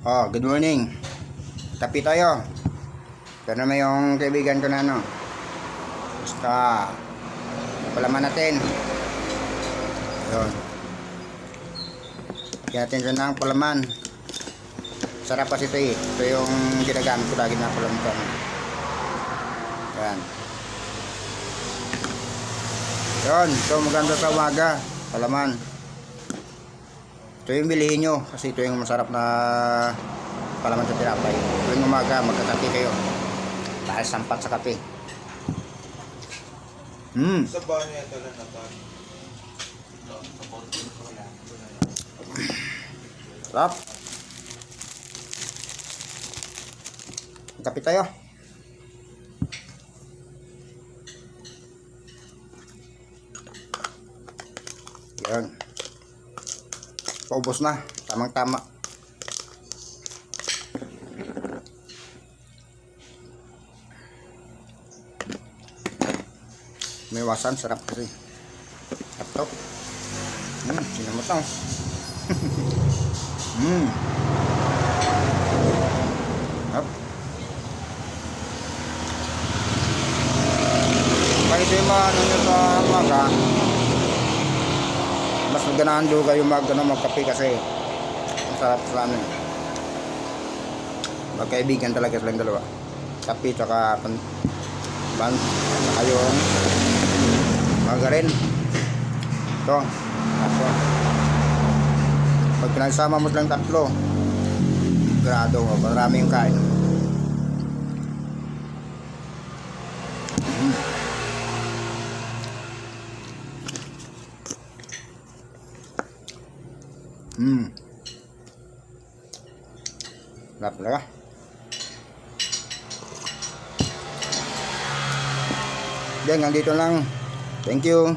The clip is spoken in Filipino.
Oh, good morning. Tapi tayo. Ito naman yung kaibigan ko na ano. Basta palaman natin. Ayun. Lagyan natin siya ng palaman. Sarap kasi ito eh. Ito yung ginagamit ko lagi na palaman. Yan. Yun. Ito maganda sa umaga. Palaman. Ito yung bilihin nyo kasi ito yung masarap na palaman sa tinapay. Tuwing umaga magkakape kayo dahil sampat sa kape. Sa bahay niya ito lang naman. Sarap. Kape tayo. Yan. Paubos na. Tamang tama. May wasan. Sarap kasi. Sarap to. Sinamot lang. Sarap. Kahit yung mga ano nyo sa umaga, mas maganahan doon kayo magkape kasi masarap sa amin. Magkaibigan talaga silang dalawa. Kape tsaka ban tsaka yung margarin. Ito. Ito. Pag pinagsama mo silang tatlo, grado mo, marami yung kain. Sarap talaga. Yan, hanggang dito lang. Thank you.